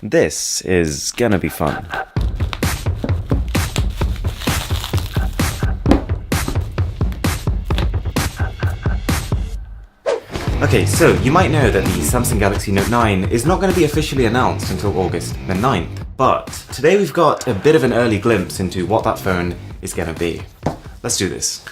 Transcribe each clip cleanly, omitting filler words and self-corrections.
This is gonna be fun. Okay, so you might know that the Samsung Galaxy Note 9 is not going to be officially announced until August the 9th, but today we've got a bit of an early glimpse into what that phone is going to be. Let's do this.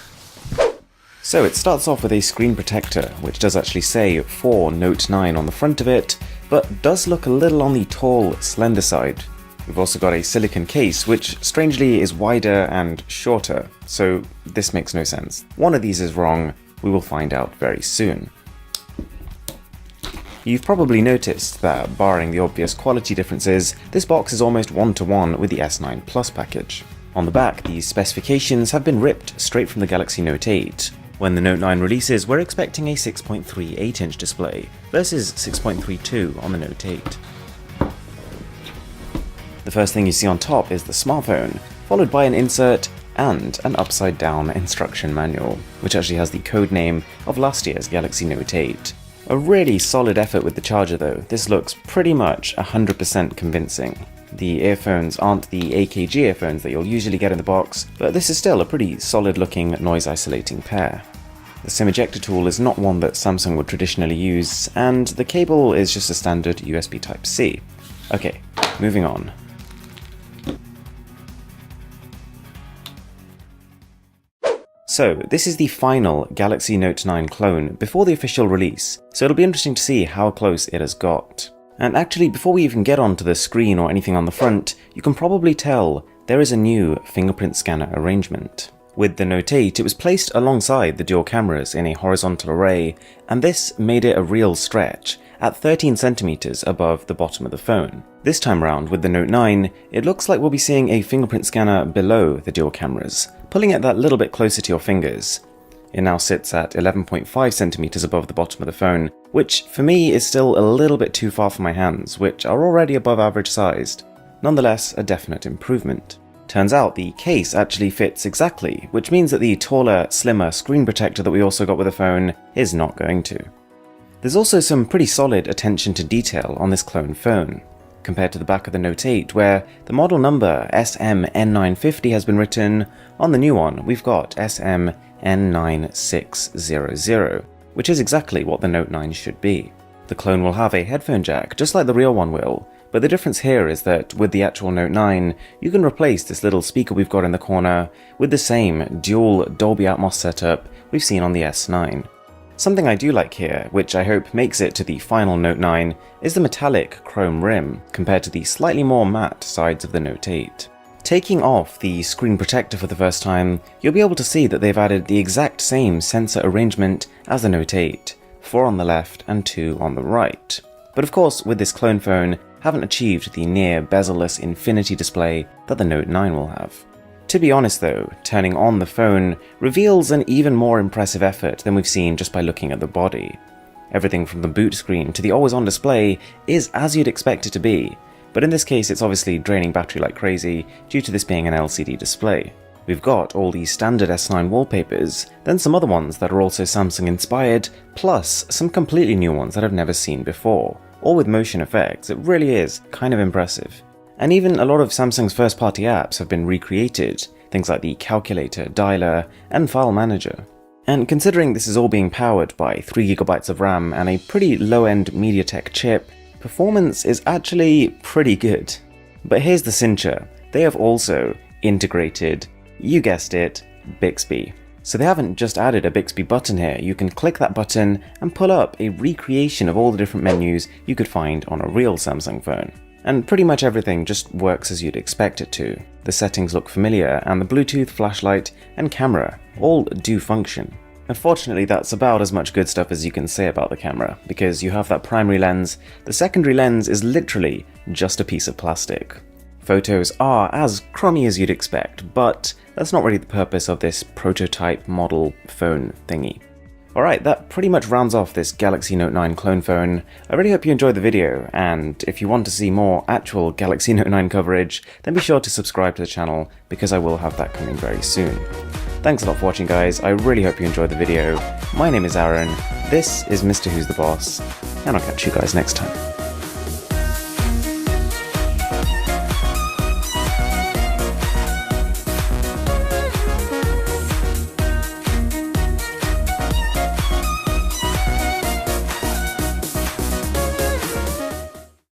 So it starts off with a screen protector, which does actually say for Note 9 on the front of it, but does look a little on the tall, slender side. We've also got a silicone case, which strangely is wider and shorter, so this makes no sense. One of these is wrong, we will find out very soon. You've probably noticed that, barring the obvious quality differences, this box is almost one-to-one with the S9 Plus package. On the back, these specifications have been ripped straight from the Galaxy Note 8. When the Note 9 releases, we're expecting a 6.38-inch display versus 6.32 on the Note 8. The first thing you see on top is the smartphone, followed by an insert and an upside-down instruction manual, which actually has the code name of last year's Galaxy Note 8. A really solid effort with the charger though. This looks pretty much 100% convincing. The earphones aren't the AKG earphones that you'll usually get in the box, but this is still a pretty solid looking noise isolating pair. The SIM ejector tool is not one that Samsung would traditionally use, and the cable is just a standard USB Type-C. Okay, moving on. So, this is the final Galaxy Note 9 clone before the official release, so it'll be interesting to see how close it has got. And actually, before we even get onto the screen or anything on the front, you can probably tell there is a new fingerprint scanner arrangement. With the Note 8, it was placed alongside the dual cameras in a horizontal array, and this made it a real stretch, at 13 centimeters above the bottom of the phone. This time round, with the Note 9, it looks like we'll be seeing a fingerprint scanner below the dual cameras, pulling it that little bit closer to your fingers. It now sits at 11.5 centimeters above the bottom of the phone, which for me is still a little bit too far for my hands, which are already above average sized. Nonetheless, a definite improvement. Turns out the case actually fits exactly, which means that the taller, slimmer screen protector that we also got with the phone is not going to. There's also some pretty solid attention to detail on this clone phone, compared to the back of the Note 8, where the model number SMN950 has been written. On the new one, we've got SMN9600, which is exactly what the Note 9 should be. The clone will have a headphone jack, just like the real one will, but the difference here is that with the actual Note 9, you can replace this little speaker we've got in the corner with the same dual Dolby Atmos setup we've seen on the S9. Something I do like here, which I hope makes it to the final Note 9, is the metallic chrome rim, compared to the slightly more matte sides of the Note 8. Taking off the screen protector for the first time, you'll be able to see that they've added the exact same sensor arrangement as the Note 8, 4 on the left and 2 on the right. But of course, with this clone phone, haven't achieved the near bezel-less infinity display that the Note 9 will have. To be honest though, turning on the phone reveals an even more impressive effort than we've seen just by looking at the body. Everything from the boot screen to the always-on display is as you'd expect it to be, but in this case it's obviously draining battery like crazy due to this being an LCD display. We've got all these standard S9 wallpapers, then some other ones that are also Samsung inspired, plus some completely new ones that I've never seen before, all with motion effects. It really is kind of impressive. And even a lot of Samsung's first-party apps have been recreated, things like the calculator, dialer, and file manager. And considering this is all being powered by 3GB of RAM and a pretty low-end MediaTek chip, performance is actually pretty good. But here's the cincher, they have also integrated, you guessed it, Bixby. So they haven't just added a Bixby button here, you can click that button and pull up a recreation of all the different menus you could find on a real Samsung phone. And pretty much everything just works as you'd expect it to. The settings look familiar, and the Bluetooth, flashlight, and camera all do function. Unfortunately, that's about as much good stuff as you can say about the camera, because you have that primary lens, the secondary lens is literally just a piece of plastic. Photos are as crummy as you'd expect, but that's not really the purpose of this prototype model phone thingy. Alright, that pretty much rounds off this Galaxy Note 9 clone phone. I really hope you enjoyed the video, and if you want to see more actual Galaxy Note 9 coverage, then be sure to subscribe to the channel, because I will have that coming very soon. Thanks a lot for watching guys, I really hope you enjoyed the video. My name is Aaron, this is Mr. Who's the Boss, and I'll catch you guys next time.